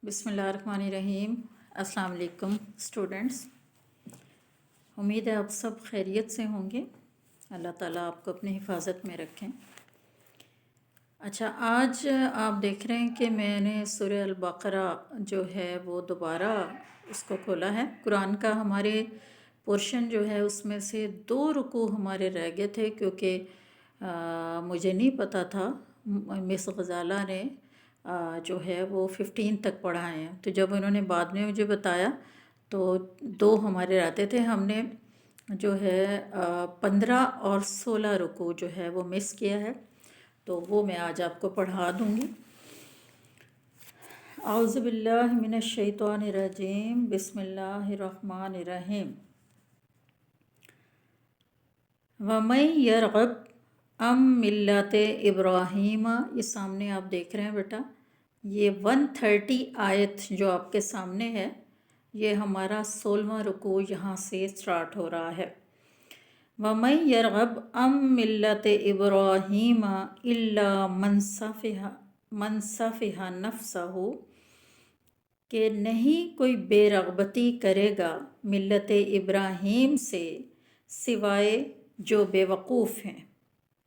بسم اللہ الرحمن الرحیم۔ السلام علیکم اسٹوڈنٹس، امید ہے آپ سب خیریت سے ہوں گے۔ اللہ تعالیٰ آپ کو اپنی حفاظت میں رکھیں۔ اچھا، آج آپ دیکھ رہے ہیں کہ میں نے سورہ البقرہ جو ہے وہ دوبارہ اس کو کھولا ہے۔ قرآن کا ہمارے پورشن جو ہے اس میں سے 2 رکوع ہمارے رہ گئے تھے، کیونکہ مجھے نہیں پتہ تھا، مس غزالہ نے جو ہے وہ 15 تک پڑھائے ہیں، تو جب انہوں نے بعد میں مجھے بتایا تو 2 ہمارے رہتے تھے۔ ہم نے جو ہے 15 اور 16 رکوع جو ہے وہ مس کیا ہے، تو وہ میں آج آپ کو پڑھا دوں گی۔ اعوذ باللہ من الشیطان الرجیم، بسم اللہ الرحمن الرحیم۔ وَمَن يَرْغَبْ عَن مِّلَّةِ ابراہیم، یہ سامنے آپ دیکھ رہے ہیں بیٹا، یہ 130 آیت جو آپ کے سامنے ہے، یہ ہمارا 16واں رکوع یہاں سے سٹارٹ ہو رہا ہے۔ وَمَن يَرْغَبْ عَن مِّلَّةِ ابراہیم إِلَّا مَن سَفِهَ نَفْسَهُ، کہ نہیں کوئی بے رغبتی کرے گا ملت ابراہیم سے سوائے جو بے وقوف ہیں،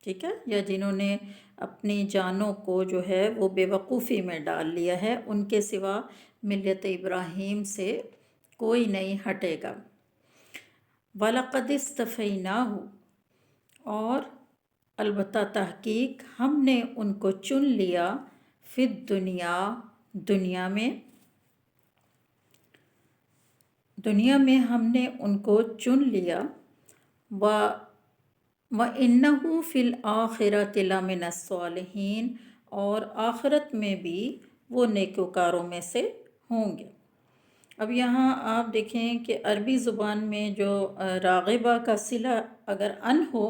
ٹھیک ہے، یا جنہوں نے اپنی جانوں کو جو ہے وہ بے وقوفی میں ڈال لیا ہے، ان کے سوا ملت ابراہیم سے کوئی نہیں ہٹے گا۔ وَلَقَدِ اسْتَفَيْنَاهُ، اور البتہ تحقیق ہم نے ان کو چن لیا، فی الدنیا، دنیا میں ہم نے ان کو چن لیا، وَإِنَّهُ فِي الْآخِرَةِ لَمِنَ الصَّالِحِينَ، اور آخرت میں بھی وہ نیکوکاروں میں سے ہوں گے۔ اب یہاں آپ دیکھیں کہ عربی زبان میں جو راغبہ کا صلہ اگر ان ہو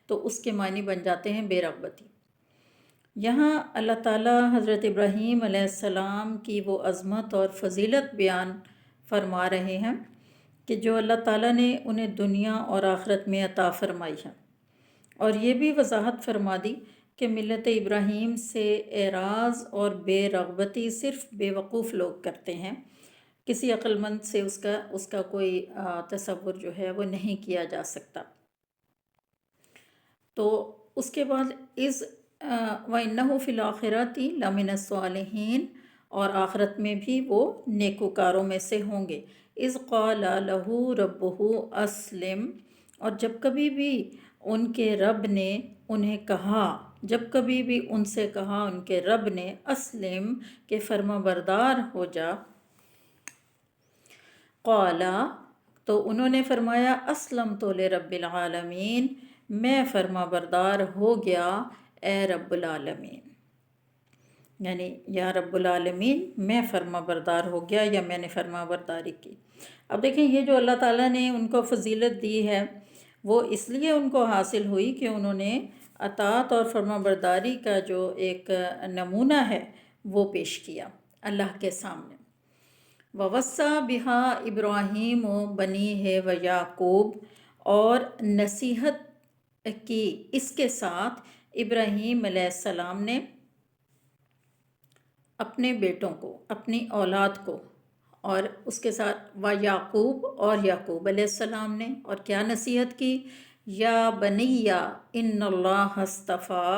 تو اس کے معنی بن جاتے ہیں بے رغبتی۔ یہاں اللہ تعالیٰ حضرت ابراہیم علیہ السلام کی وہ عظمت اور فضیلت بیان فرما رہے ہیں کہ جو اللہ تعالیٰ نے انہیں دنیا اور آخرت میں عطا فرمائی ہے، اور یہ بھی وضاحت فرما دی کہ ملت ابراہیم سے اعراض اور بے رغبتی صرف بے وقوف لوگ کرتے ہیں، کسی عقل مند سے اس کا کوئی تصور جو ہے وہ نہیں کیا جا سکتا۔ تو اس کے بعد وَإِنَّهُ فِي الْآخِرَةِ لَمِنَ الصَّالِحِينَ، اور آخرت میں بھی وہ نیکوکاروں میں سے ہوں گے۔ اِذْ قَالَ لَهُ رَبُّهُ أَسْلِمْ، اور جب کبھی بھی ان کے رب نے انہیں کہا، جب کبھی بھی ان سے کہا ان کے رب نے، اسلم، کہ فرما بردار ہو جا، قالا، تو انہوں نے فرمایا، اسلمت لرب العالمین، میں فرما بردار ہو گیا اے رب العالمین، یعنی یا رب العالمین میں فرما بردار ہو گیا، یا میں نے فرما برداری کی۔ اب دیکھیں یہ جو اللہ تعالیٰ نے ان کو فضیلت دی ہے وہ اس لیے ان کو حاصل ہوئی کہ انہوں نے اطاعت اور فرما برداری کا جو ایک نمونہ ہے وہ پیش کیا اللہ کے سامنے۔ وَوَصَّى بِهَا إِبْرَاهِيمُ بَنِيهِ وَيَعْقُوبُ، اور نصیحت کی اس کے ساتھ ابراہیم علیہ السلام نے اپنے بیٹوں کو، اپنی اولاد کو، اور اس کے ساتھ وَيَعْقُوب، اور یعقوب علیہ السلام نے، اور کیا نصیحت کی، یا بنیّ ان اللہ اصطفیٰ،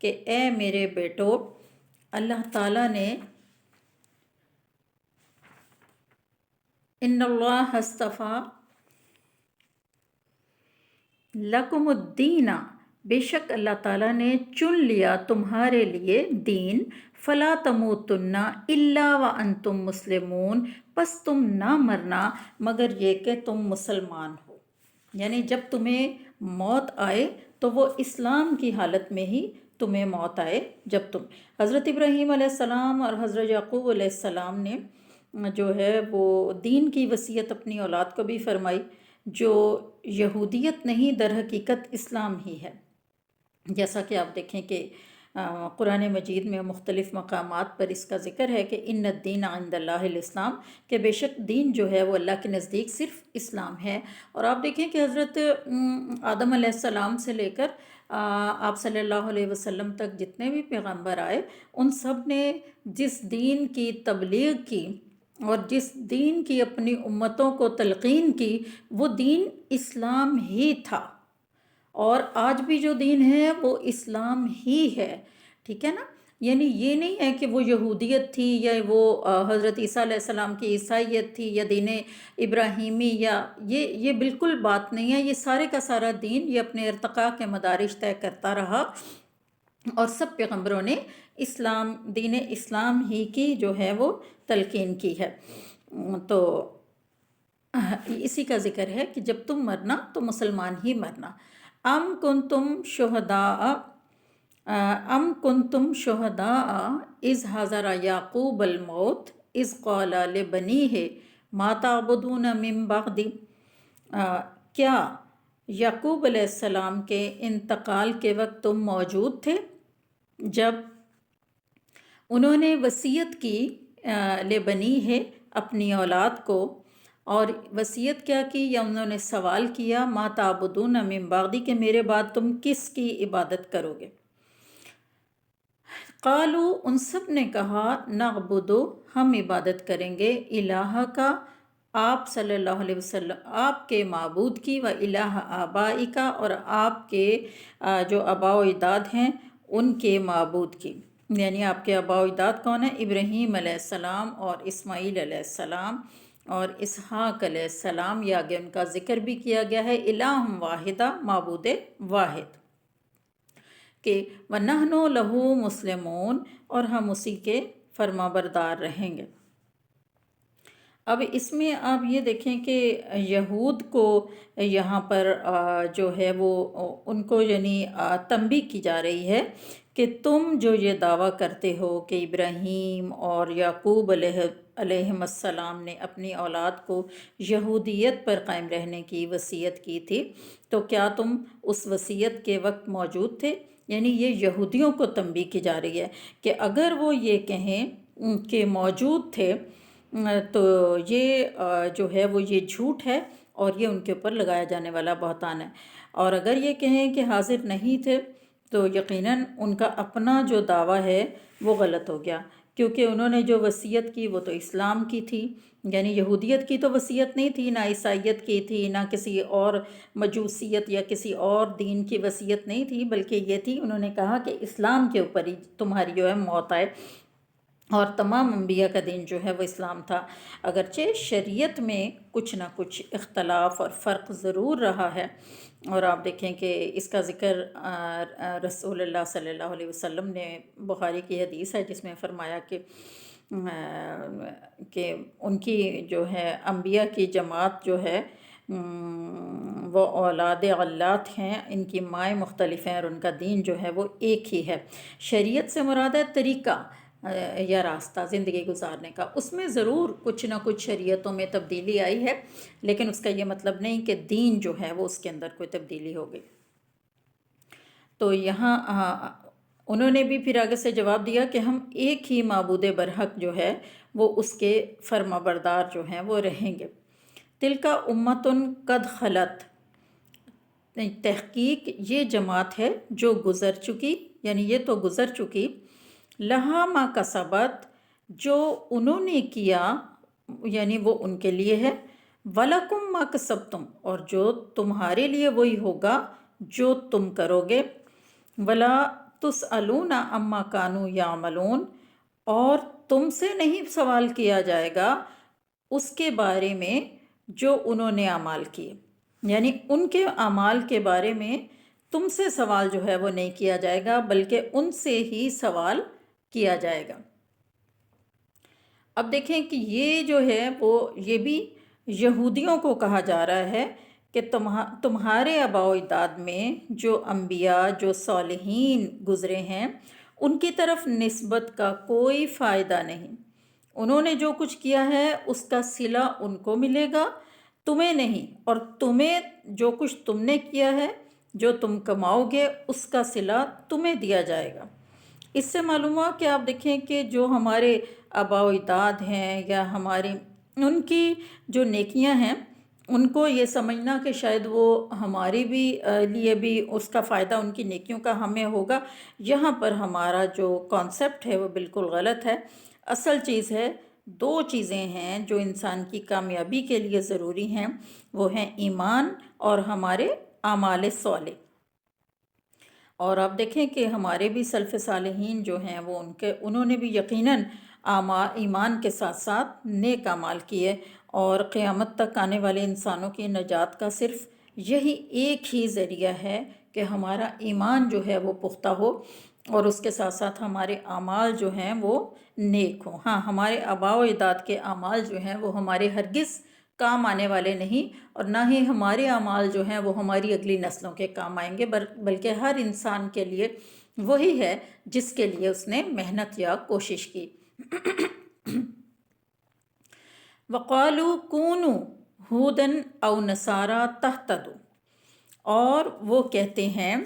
کہ اے میرے بیٹو، اللہ تعالیٰ نے ان اللہ اصطفیٰ لکم الدین، بے شک اللہ تعالیٰ نے چن لیا تمہارے لیے دین، فلا تموتن الا وانتم مسلمون، پس تم نہ مرنا مگر یہ کہ تم مسلمان ہو، یعنی جب تمہیں موت آئے تو وہ اسلام کی حالت میں ہی تمہیں موت آئے۔ جب حضرت ابراہیم علیہ السلام اور حضرت یعقوب علیہ السلام نے جو ہے وہ دین کی وصیت اپنی اولاد کو بھی فرمائی، جو یہودیت نہیں در حقیقت اسلام ہی ہے، جیسا کہ آپ دیکھیں کہ قرآن مجید میں مختلف مقامات پر اس کا ذکر ہے کہ ان الدین عند اللہ الاسلام، کہ بے شک دین جو ہے وہ اللہ کے نزدیک صرف اسلام ہے۔ اور آپ دیکھیں کہ حضرت آدم علیہ السلام سے لے کر آپ صلی اللہ علیہ وسلم تک جتنے بھی پیغمبر آئے ان سب نے جس دین کی تبلیغ کی اور جس دین کی اپنی امتوں کو تلقین کی وہ دین اسلام ہی تھا، اور آج بھی جو دین ہے وہ اسلام ہی ہے، ٹھیک ہے نا۔ یعنی یہ نہیں ہے کہ وہ یہودیت تھی یا وہ حضرت عیسیٰ علیہ السلام کی عیسائیت تھی یا دین ابراہیمی، یا یہ بالکل بات نہیں ہے۔ یہ سارے کا سارا دین یہ اپنے ارتقاء کے مدارج طے کرتا رہا، اور سب پیغمبروں نے دین اسلام ہی کی جو ہے وہ تلقین کی ہے۔ تو اسی کا ذکر ہے کہ جب تم مرنا تو مسلمان ہی مرنا۔ ام کنتم شہداء اذ حضر یعقوب الموت اذ قال لبنیہ ما تعبدون من بعدی، کیا یعقوب علیہ السلام کے انتقال کے وقت تم موجود تھے جب انہوں نے وصیت کی لبنیہ اپنی اولاد کو، اور وصیت کیا کی یا انہوں نے سوال کیا ما تعبدون من بعدی کہ میرے بعد تم کس کی عبادت کرو گے؟ قالو ان سب نے کہا نعبدو ہم عبادت کریں گے الہ کا، آپ صلی اللہ علیہ وسلم آپ کے معبود کی، و الہ آبائی کا، اور آپ کے جو آباء و اجداد ہیں ان کے معبود کی۔ یعنی آپ کے آباء و اجداد کون ہیں؟ ابراہیم علیہ السلام اور اسماعیل علیہ السلام اور اسحاق علیہ السلام، یہ آگے ان کا ذکر بھی کیا گیا ہے۔ الہ واحدہ، معبود واحد، کہ وَنَحْنُ لَهُ مُسْلِمُونَ، اور ہم اسی کے فرما بردار رہیں گے۔ اب اس میں آپ یہ دیکھیں کہ یہود کو یہاں پر جو ہے وہ ان کو یعنی تنبیہ کی جا رہی ہے کہ تم جو یہ دعویٰ کرتے ہو کہ ابراہیم اور یعقوب علیہ السلام نے اپنی اولاد کو یہودیت پر قائم رہنے کی وصیت کی تھی، تو کیا تم اس وصیت کے وقت موجود تھے؟ یعنی یہ یہودیوں کو تنبیہ کی جا رہی ہے کہ اگر وہ یہ کہیں کہ موجود تھے تو یہ جو ہے وہ یہ جھوٹ ہے اور یہ ان کے اوپر لگایا جانے والا بہتان ہے، اور اگر یہ کہیں کہ حاضر نہیں تھے تو یقیناً ان کا اپنا جو دعویٰ ہے وہ غلط ہو گیا، کیونکہ انہوں نے جو وصیت کی وہ تو اسلام کی تھی، یعنی یہودیت کی تو وصیت نہیں تھی، نہ عیسائیت کی تھی، نہ کسی اور مجوسیت یا کسی اور دین کی وصیت نہیں تھی، بلکہ یہ تھی انہوں نے کہا کہ اسلام کے اوپر ہی تمہاری جو ہے موت آئے، اور تمام انبیاء کا دین جو ہے وہ اسلام تھا۔ اگرچہ شریعت میں کچھ نہ کچھ اختلاف اور فرق ضرور رہا ہے، اور آپ دیکھیں کہ اس کا ذکر رسول اللہ صلی اللہ علیہ وسلم نے، بخاری کی حدیث ہے جس میں فرمایا کہ ان کی جو ہے انبیاء کی جماعت جو ہے وہ اولاد علات ہیں، ان کی مائیں مختلف ہیں اور ان کا دین جو ہے وہ ایک ہی ہے۔ شریعت سے مراد ہے طریقہ یا راستہ زندگی گزارنے کا، اس میں ضرور کچھ نہ کچھ شریعتوں میں تبدیلی آئی ہے، لیکن اس کا یہ مطلب نہیں کہ دین جو ہے وہ اس کے اندر کوئی تبدیلی ہو گئی۔ تو یہاں انہوں نے بھی پھر آگے سے جواب دیا کہ ہم ایک ہی معبود برحق جو ہے وہ اس کے فرما بردار جو ہیں وہ رہیں گے۔ تلکا امتن قد خلت، تحقیق یہ جماعت ہے جو گزر چکی، یعنی یہ تو گزر چکی، لہا ما کسبت، جو انہوں نے کیا یعنی وہ ان کے لیے ہے، وَلَكُمْ مَا كَسَبْتُمْ، اور جو تمہارے لیے وہی ہوگا جو تم کرو گے، وَلَا تُسْأَلُونَ عَمَّا كَانُوا يَعْمَلُونَ، اور تم سے نہیں سوال کیا جائے گا اس کے بارے میں جو انہوں نے اعمال کیے، یعنی ان کے اعمال کے بارے میں تم سے سوال جو ہے وہ نہیں کیا جائے گا، بلکہ ان سے ہی سوال کیا جائے گا۔ اب دیکھیں کہ یہ جو ہے وہ یہ بھی یہودیوں کو کہا جا رہا ہے کہ تمہارے آباء و اجداد میں جو انبیاء جو صالحین گزرے ہیں ان کی طرف نسبت کا کوئی فائدہ نہیں، انہوں نے جو کچھ کیا ہے اس کا صلہ ان کو ملے گا، تمہیں نہیں، اور تمہیں جو کچھ تم نے کیا ہے جو تم کماؤ گے اس کا صلہ تمہیں دیا جائے گا۔ اس سے معلوم ہوا کہ آپ دیکھیں کہ جو ہمارے آباء و اجداد ہیں یا ہماری ان کی جو نیکیاں ہیں ان کو یہ سمجھنا کہ شاید وہ ہماری بھی لیے بھی اس کا فائدہ ان کی نیکیوں کا ہمیں ہوگا، یہاں پر ہمارا جو کانسیپٹ ہے وہ بالکل غلط ہے۔ اصل چیز ہے، دو چیزیں ہیں جو انسان کی کامیابی کے لیے ضروری ہیں، وہ ہیں ایمان اور ہمارے اعمال صالح۔ اور آپ دیکھیں کہ ہمارے بھی سلف صالحین جو ہیں وہ انہوں نے بھی یقیناً ایمان کے ساتھ ساتھ نیک اعمال کیے، اور قیامت تک آنے والے انسانوں کی نجات کا صرف یہی ایک ہی ذریعہ ہے کہ ہمارا ایمان جو ہے وہ پختہ ہو، اور اس کے ساتھ ساتھ ہمارے اعمال جو ہیں وہ نیک ہوں۔ ہاں، ہمارے آباء و اجداد کے اعمال جو ہیں وہ ہمارے ہرگز کام آنے والے نہیں، اور نہ ہی ہمارے اعمال جو ہیں وہ ہماری اگلی نسلوں کے کام آئیں گے، بلکہ ہر انسان کے لیے وہی ہے جس کے لیے اس نے محنت یا کوشش کی۔ وَقَالُوا كُونُوا هُودًا أَوْ نَصَارَىٰ تَهْتَدُوا، اور وہ کہتے ہیں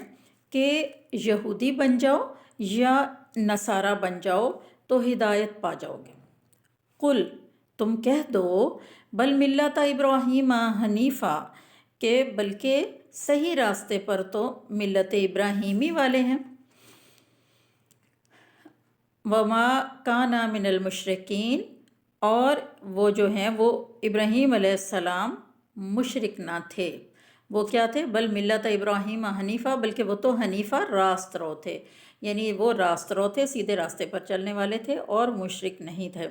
کہ یہودی بن جاؤ یا نصارہ بن جاؤ تو ہدایت پا جاؤ گے۔ قل، تم کہہ دو، بل ملت ابراہیم حنیفہ، کہ بلکہ صحیح راستے پر تو ملت ابراہیمی والے ہیں۔ وما کان من المشرکین، اور وہ جو ہیں وہ ابراہیم علیہ السلام مشرک نہ تھے۔ وہ کیا تھے؟ بل ملت ابراہیم حنیفہ، بلکہ وہ تو حنیفہ راست رو تھے، یعنی وہ راست رو تھے، سیدھے راستے پر چلنے والے تھے اور مشرک نہیں تھے۔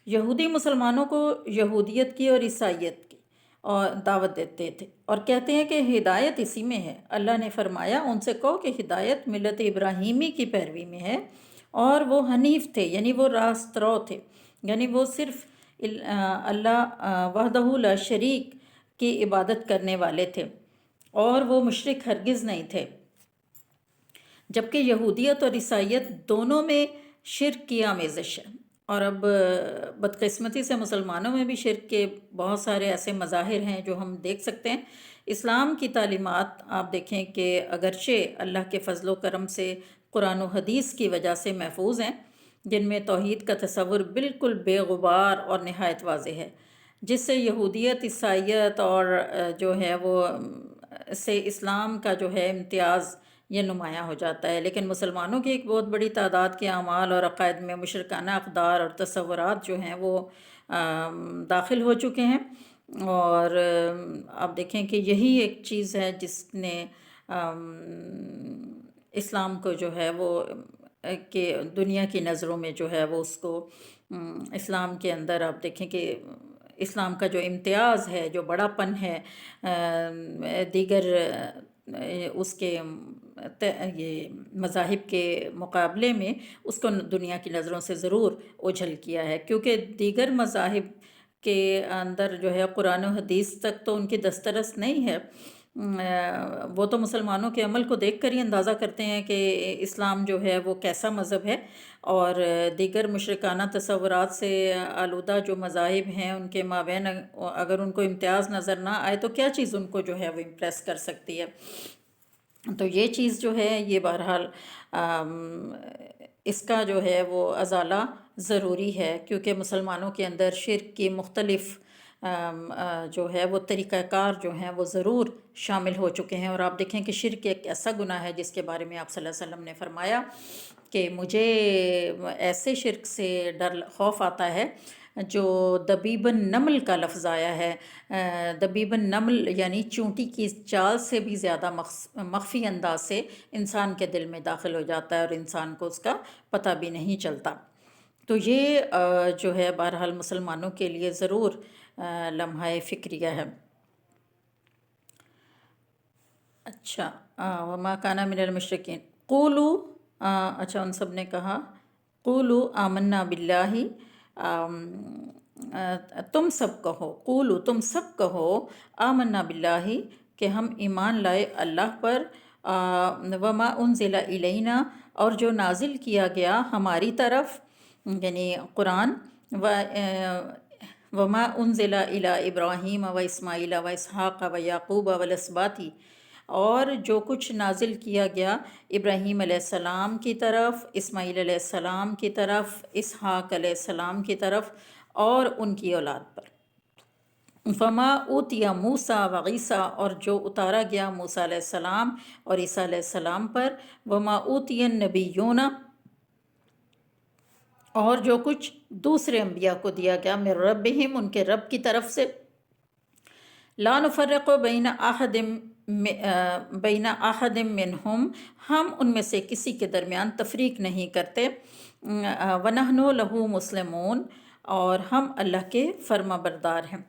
یہودی مسلمانوں کو یہودیت کی اور عیسائیت کی اور دعوت دیتے تھے، اور کہتے ہیں کہ ہدایت اسی میں ہے۔ اللہ نے فرمایا ان سے کہو کہ ہدایت ملت ابراہیمی کی پیروی میں ہے، اور وہ حنیف تھے، یعنی وہ راست رو تھے، یعنی وہ صرف اللہ وحدہ لا شریک کی عبادت کرنے والے تھے، اور وہ مشرک ہرگز نہیں تھے۔ جبکہ یہودیت اور عیسائیت دونوں میں شرک کی آمیزش ہے، اور اب بدقسمتی سے مسلمانوں میں بھی شرک کے بہت سارے ایسے مظاہر ہیں جو ہم دیکھ سکتے ہیں۔ اسلام کی تعلیمات آپ دیکھیں کہ اگرچہ اللہ کے فضل و کرم سے قرآن و حدیث کی وجہ سے محفوظ ہیں، جن میں توحید کا تصور بالکل بے غبار اور نہایت واضح ہے، جس سے یہودیت، عیسائیت اور جو ہے وہ سے اسلام کا جو ہے امتیاز یہ نمایاں ہو جاتا ہے۔ لیکن مسلمانوں کی ایک بہت بڑی تعداد کے اعمال اور عقائد میں مشرکانہ اقدار اور تصورات جو ہیں وہ داخل ہو چکے ہیں، اور آپ دیکھیں کہ یہی ایک چیز ہے جس نے اسلام کو جو ہے وہ کہ دنیا کی نظروں میں جو ہے وہ اس کو اسلام کے اندر آپ دیکھیں کہ اسلام کا جو امتیاز ہے، جو بڑا پن ہے دیگر اس کے یہ مذاہب کے مقابلے میں، اس کو دنیا کی نظروں سے ضرور اوجھل کیا ہے، کیونکہ دیگر مذاہب کے اندر جو ہے قرآن و حدیث تک تو ان کی دسترس نہیں ہے۔ وہ تو مسلمانوں کے عمل کو دیکھ کر ہی اندازہ کرتے ہیں کہ اسلام جو ہے وہ کیسا مذہب ہے، اور دیگر مشرکانہ تصورات سے آلودہ جو مذاہب ہیں ان کے مابین اگر ان کو امتیاز نظر نہ آئے تو کیا چیز ان کو جو ہے وہ امپریس کر سکتی ہے۔ تو یہ چیز جو ہے یہ بہرحال اس کا جو ہے وہ ازالہ ضروری ہے، کیونکہ مسلمانوں کے اندر شرک کی مختلف جو ہے وہ طریقہ کار جو ہیں وہ ضرور شامل ہو چکے ہیں، اور آپ دیکھیں کہ شرک ایک ایسا گناہ ہے جس کے بارے میں آپ صلی اللہ علیہ وسلم نے فرمایا کہ مجھے ایسے شرک سے خوف آتا ہے جو دبیب النمل کا لفظ آیا ہے۔ دبیب النمل یعنی چونٹی کی چال سے بھی زیادہ مخفی انداز سے انسان کے دل میں داخل ہو جاتا ہے، اور انسان کو اس کا پتہ بھی نہیں چلتا۔ تو یہ جو ہے بہرحال مسلمانوں کے لیے ضرور لمحہ فکریہ ہے۔ اچھا، وما کان من المشرکین قولوا، اچھا ان سب نے کہا قولوا آمنا باللہ، تم سب کہو، قولوا تم سب کہو، آمنا باللہ کہ ہم ایمان لائے اللہ پر، وما انزل الینا اور جو نازل کیا گیا ہماری طرف یعنی قرآن، وما انزل الی ابراہیم و اسماعیل و اسحاق و یعقوب والاسباط، اور جو کچھ نازل کیا گیا ابراہیم علیہ السلام کی طرف، اسماعیل علیہ السلام کی طرف، اسحاق علیہ السلام کی طرف اور ان کی اولاد پر۔ فما اوتیا موسیٰ و عیسیٰ، اور جو اتارا گیا موسیٰ علیہ السلام اور عیسیٰ علیہ السلام پر، وما اوتی النبیون، اور جو کچھ دوسرے انبیاء کو دیا گیا، من ربہم، ان کے رب کی طرف سے، لا نفرق بین احد منہم، ہم ان میں سے کسی کے درمیان تفریق نہیں کرتے، ونحن لہ مسلمون، اور ہم اللہ کے فرما بردار ہیں۔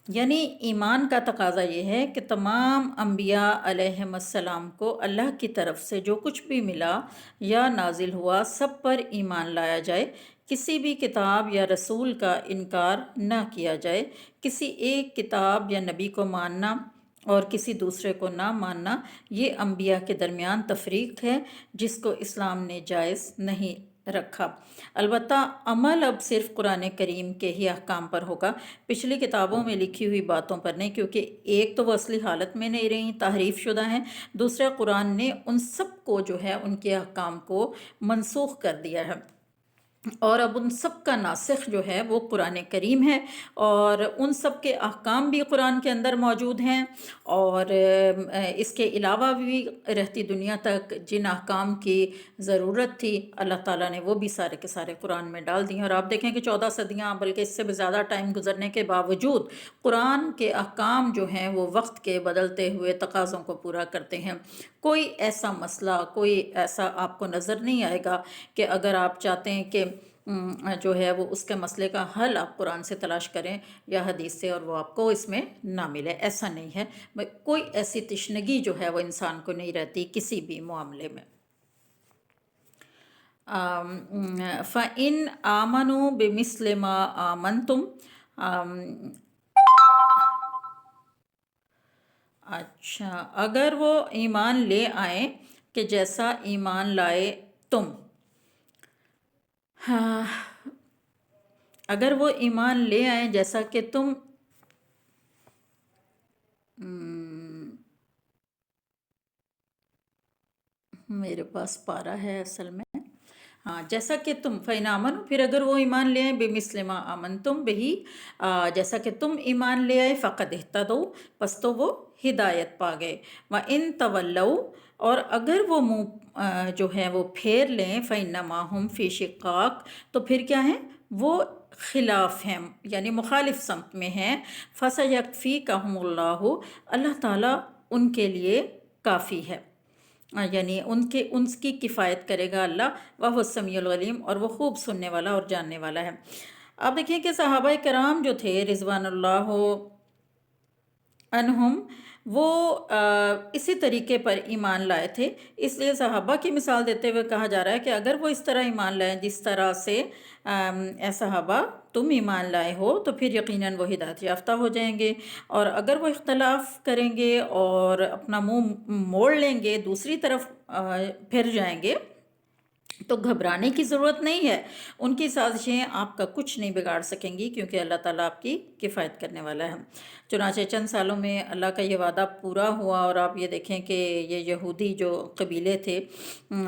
یعنی ایمان کا تقاضا یہ ہے کہ تمام انبیاء علیہم السلام کو اللہ کی طرف سے جو کچھ بھی ملا یا نازل ہوا سب پر ایمان لایا جائے، کسی بھی کتاب یا رسول کا انکار نہ کیا جائے، کسی ایک کتاب یا نبی کو ماننا اور کسی دوسرے کو نہ ماننا، یہ انبیاء کے درمیان تفریق ہے جس کو اسلام نے جائز نہیں رکھا۔ البتہ عمل اب صرف قرآن کریم کے ہی احکام پر ہوگا، پچھلی کتابوں میں لکھی ہوئی باتوں پر نہیں، کیونکہ ایک تو وہ اصلی حالت میں نہیں رہیں، تحریف شدہ ہیں، دوسرا قرآن نے ان سب کو جو ہے ان کے احکام کو منسوخ کر دیا ہے، اور اب ان سب کا ناسخ جو ہے وہ قرآن کریم ہے، اور ان سب کے احکام بھی قرآن کے اندر موجود ہیں، اور اس کے علاوہ بھی رہتی دنیا تک جن احکام کی ضرورت تھی اللہ تعالیٰ نے وہ بھی سارے کے سارے قرآن میں ڈال دیے۔ اور آپ دیکھیں کہ 14 صدیاں بلکہ اس سے بھی زیادہ ٹائم گزرنے کے باوجود قرآن کے احکام جو ہیں وہ وقت کے بدلتے ہوئے تقاضوں کو پورا کرتے ہیں۔ کوئی ایسا مسئلہ، کوئی ایسا آپ کو نظر نہیں آئے گا کہ اگر آپ چاہتے ہیں کہ جو ہے وہ اس کے مسئلے کا حل آپ قرآن سے تلاش کریں یا حدیث سے اور وہ آپ کو اس میں نہ ملے، ایسا نہیں ہے۔ کوئی ایسی تشنگی جو ہے وہ انسان کو نہیں رہتی کسی بھی معاملے میں۔ فَإِنْ آمَنُوا بِمِثْلِ مَا آمَنْتُمْ، اچھا، اگر وہ ایمان لے آئیں کہ جیسا ایمان لائے تم، ہاں، اگر وہ ایمان لے آئیں جیسا کہ تم، میرے پاس پارہ ہے اصل میں، ہاں، جیسا کہ تم، فَإِنْ آمَنُوا، پھر اگر وہ ایمان لے آئیں بِمِثْلِ مَا آمَنْتُمْ بِهِ، جیسا کہ تم ایمان لے آئے، فَقَدْ اهْتَدَوْا، پس تو وہ ہدایت پا گئے، وَإِنْ تَوَلَّوْا، اور اگر وہ منہ جو ہے وہ پھیر لیں، فَإِنَّمَا هُمْ فِي شِقَاقٍ، تو پھر کیا ہیں، وہ خلاف ہیں، یعنی مخالف سمت میں ہیں، فَسَيَكْفِيكَهُمُ اللَّهُ، اللہ تعالیٰ ان کے لیے کافی ہے، یعنی ان کی کفایت کرے گا اللہ، وَهُوَ السَّمِيعُ الْعَلِيمُ، اور وہ خوب سننے والا اور جاننے والا ہے۔ آپ دیکھیں کہ صحابہ کرام جو تھے رضوان اللہ عنہم، وہ اسی طریقے پر ایمان لائے تھے، اس لیے صحابہ کی مثال دیتے ہوئے کہا جا رہا ہے کہ اگر وہ اس طرح ایمان لائیں جس طرح سے اے صحابہ تم ایمان لائے ہو، تو پھر یقیناً وہ ہدایت یافتہ ہو جائیں گے، اور اگر وہ اختلاف کریں گے اور اپنا منہ موڑ لیں گے، دوسری طرف پھر جائیں گے، تو گھبرانے کی ضرورت نہیں ہے، ان کی سازشیں آپ کا کچھ نہیں بگاڑ سکیں گی، کیونکہ اللہ تعالیٰ آپ کی کفایت کرنے والا ہے۔ چنانچہ چند سالوں میں اللہ کا یہ وعدہ پورا ہوا، اور آپ یہ دیکھیں کہ یہ یہودی جو قبیلے تھے،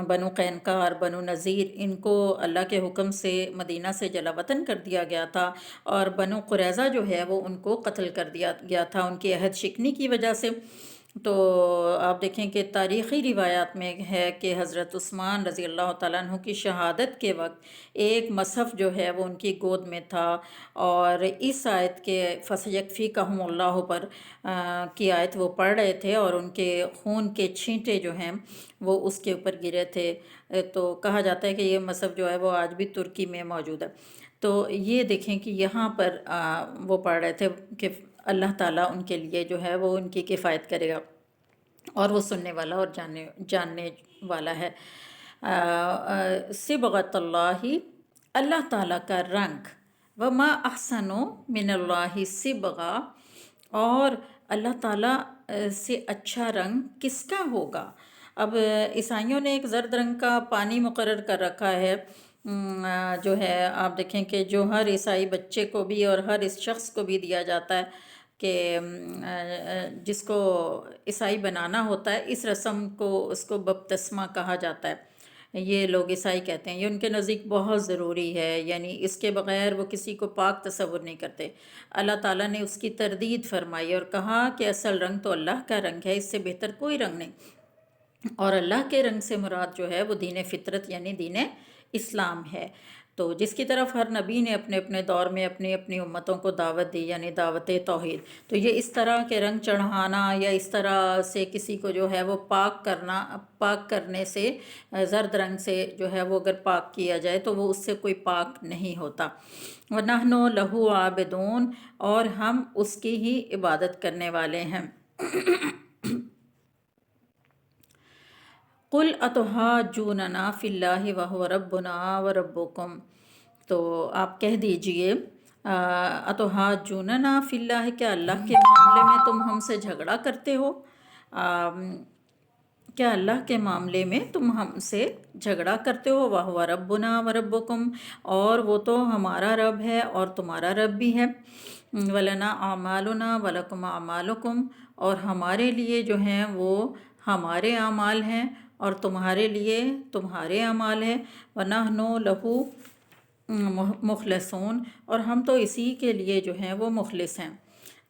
بنو قینقاع اور بنو نذیر، ان کو اللہ کے حکم سے مدینہ سے جلا وطن کر دیا گیا تھا، اور بنو قریظہ جو ہے وہ ان کو قتل کر دیا گیا تھا ان کی عہد شکنی کی وجہ سے۔ تو آپ دیکھیں کہ تاریخی روایات میں ہے کہ حضرت عثمان رضی اللہ تعالیٰ عنہ کی شہادت کے وقت ایک مصحف جو ہے وہ ان کی گود میں تھا، اور اس آیت کے فَسَيَكْفِيكَهُمُ اللَّهُ پر کی آیت وہ پڑھ رہے تھے، اور ان کے خون کے چھینٹے جو ہیں وہ اس کے اوپر گرے تھے۔ تو کہا جاتا ہے کہ یہ مصحف جو ہے وہ آج بھی ترکی میں موجود ہے۔ تو یہ دیکھیں کہ یہاں پر وہ پڑھ رہے تھے کہ اللہ تعالیٰ ان کے لیے جو ہے وہ ان کی کفایت کرے گا، اور وہ سننے والا اور جاننے والا ہے۔ صبغۃ اللہ، اللہ تعالیٰ کا رنگ، وما احسن من اللہ صبغہ، اور اللہ تعالیٰ سے اچھا رنگ کس کا ہوگا۔ اب عیسائیوں نے ایک زرد رنگ کا پانی مقرر کر رکھا ہے، جو ہے آپ دیکھیں کہ جو ہر عیسائی بچے کو بھی اور ہر اس شخص کو بھی دیا جاتا ہے کہ جس کو عیسائی بنانا ہوتا ہے، اس رسم کو اس کو بپتسمہ کہا جاتا ہے، یہ لوگ عیسائی کہتے ہیں، یہ ان کے نزدیک بہت ضروری ہے، یعنی اس کے بغیر وہ کسی کو پاک تصور نہیں کرتے۔ اللہ تعالیٰ نے اس کی تردید فرمائی اور کہا کہ اصل رنگ تو اللہ کا رنگ ہے، اس سے بہتر کوئی رنگ نہیں، اور اللہ کے رنگ سے مراد جو ہے وہ دین فطرت یعنی دین اسلام ہے۔ تو جس کی طرف ہر نبی نے اپنے اپنے دور میں اپنی اپنی امتوں کو دعوت دی، یعنی دعوت توحید۔ تو یہ اس طرح کے رنگ چڑھانا یا اس طرح سے کسی کو جو ہے وہ پاک کرنے سے، زرد رنگ سے جو ہے وہ اگر پاک کیا جائے تو وہ اس سے کوئی پاک نہیں ہوتا۔ وَنَحْنُ لَهُ عَابِدُونَ، اور ہم اس کی ہی عبادت کرنے والے ہیں۔ قُلْ أَتُحَاجُّونَنَا فِي اللَّهِ وَهُوَ رَبُّنَا وَرَبُّكُمْ، تو آپ کہہ دیجئے أَتُحَاجُّونَنَا فِي اللَّهِ، کیا اللہ کے معاملے میں تم ہم سے جھگڑا کرتے ہو؟ کیا اللہ کے معاملے میں تم ہم سے جھگڑا کرتے ہو؟ وَهُوَ رَبُّنَا وَرَبُّكُمْ، اور وہ تو ہمارا رب ہے اور تمہارا رب بھی ہے۔ وَلَنَا أَعْمَالُنَا وَلَكُمْ أَعْمَالُكُمْ، اور ہمارے لیے جو ہیں وہ ہمارے اعمال ہیں اور تمہارے لیے تمہارے اعمال ہیں۔ وَنَحْنُ لَهُ مُخْلِصُونَ، اور ہم تو اسی کے لیے جو ہیں وہ مخلص ہیں۔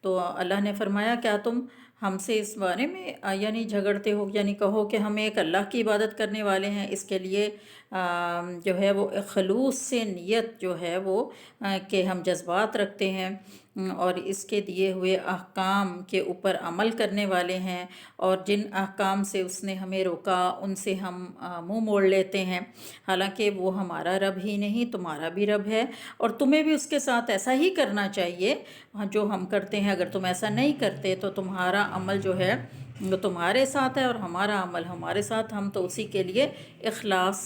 تو اللہ نے فرمایا کیا تم ہم سے اس بارے میں یعنی جھگڑتے ہو، یعنی کہو کہ ہم ایک اللہ کی عبادت کرنے والے ہیں، اس کے لیے جو ہے وہ خلوص سے نیت جو ہے وہ کہ ہم جذبات رکھتے ہیں اور اس کے دیے ہوئے احکام کے اوپر عمل کرنے والے ہیں، اور جن احکام سے اس نے ہمیں روکا ان سے ہم منہ موڑ لیتے ہیں، حالانکہ وہ ہمارا رب ہی نہیں تمہارا بھی رب ہے، اور تمہیں بھی اس کے ساتھ ایسا ہی کرنا چاہیے جو ہم کرتے ہیں۔ اگر تم ایسا نہیں کرتے تو تمہارا عمل جو ہے وہ تمہارے ساتھ ہے اور ہمارا عمل ہمارے ساتھ، ہم تو اسی کے لیے اخلاص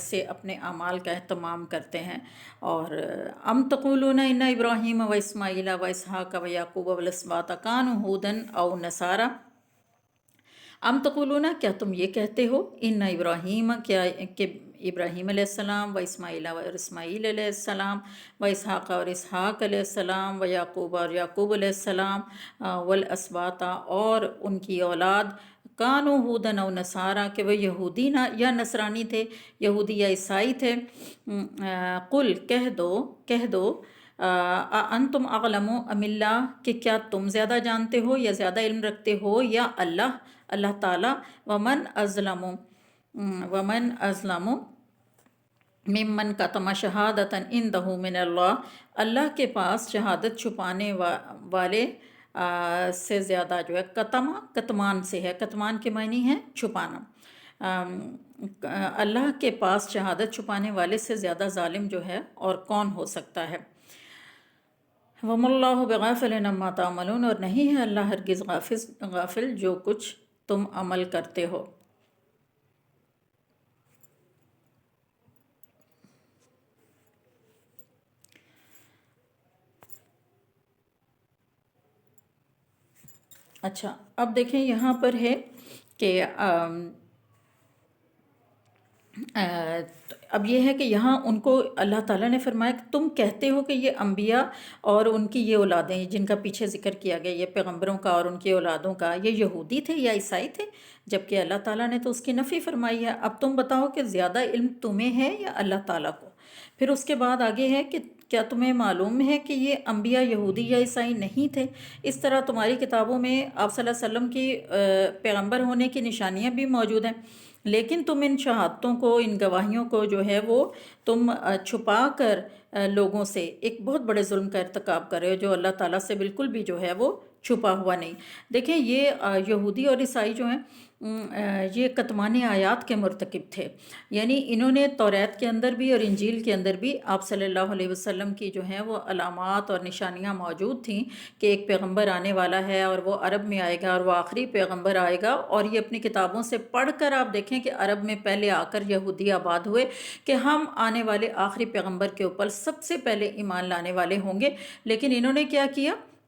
سے اپنے اعمال کا اہتمام کرتے ہیں۔ اور ام تقولون ان ابراہیم و اسماعیل و اسحاق و یعقوب والاسباط کانوا ھودا او نصارا، ام تقولون، کیا تم یہ کہتے ہو، ان ابراہیم، کیا کہ ابراہیم علیہ السلام و اسماعیل اور اسماعیل علیہ السلام و اسحاق اور اسحاق علیہ السلام و یعقوب اور یعقوب علیہ السلام والاسباط اور ان کی اولاد، کانوا ھودا او نصارا، کہ وہ یہودی یا نصرانی تھے، یہودی یا عیسائی تھے۔ قل، کہہ دو انتم اعلم ام اللہ، کہ کیا تم زیادہ جانتے ہو یا زیادہ علم رکھتے ہو یا اللہ تعالیٰ۔ ومن ازلم ممن کتم شہادۃ عندہ من اللہ، اللہ کے پاس شہادت چھپانے والے سے زیادہ جو ہے، کتمان سے ہے، کتمان کے معنی ہے چھپانا، اللہ کے پاس شہادت چھپانے والے سے زیادہ ظالم جو ہے اور کون ہو سکتا ہے۔ وَمَا اللَّهُ بِغَافِلٍ عَمَّا تَعْمَلُونَ، اور نہیں ہے اللہ ہرگز غافل جو کچھ تم عمل کرتے ہو۔ اچھا، اب دیکھیں یہاں پر ہے کہ اب یہ ہے کہ یہاں ان کو اللہ تعالیٰ نے فرمایا کہ تم کہتے ہو کہ یہ انبیاء اور ان کی یہ اولادیں جن کا پیچھے ذکر کیا گیا، یہ پیغمبروں کا اور ان کی اولادوں کا، یہ یہودی تھے یا عیسائی تھے، جبکہ اللہ تعالیٰ نے تو اس کی نفی فرمائی ہے۔ اب تم بتاؤ کہ زیادہ علم تمہیں ہے یا اللہ تعالیٰ کو؟ پھر اس کے بعد آگے ہے کہ کیا تمہیں معلوم ہے کہ یہ انبیاء یہودی یا عیسائی نہیں تھے؟ اس طرح تمہاری کتابوں میں آپ صلی اللہ علیہ وسلم کی پیغمبر ہونے کی نشانیاں بھی موجود ہیں، لیکن تم ان شہادتوں کو، ان گواہیوں کو جو ہے وہ تم چھپا کر لوگوں سے ایک بہت بڑے ظلم کا ارتکاب کر رہے ہو، جو اللہ تعالیٰ سے بالکل بھی جو ہے وہ چھپا ہوا نہیں۔ دیکھیں یہ یہودی اور عیسائی جو ہیں یہ کتمان آیات کے مرتکب تھے، یعنی انہوں نے توریت کے اندر بھی اور انجیل کے اندر بھی آپ صلی اللہ علیہ وسلم کی جو ہیں وہ علامات اور نشانیاں موجود تھیں کہ ایک پیغمبر آنے والا ہے اور وہ عرب میں آئے گا اور وہ آخری پیغمبر آئے گا، اور یہ اپنی کتابوں سے پڑھ کر آپ دیکھیں کہ عرب میں پہلے آ کر یہودی آباد ہوئے کہ ہم آنے والے آخری پیغمبر کے اوپر سب سے پہلے ایمان لانے والے ہوں گے، لیکن انہوں نے کیا کیا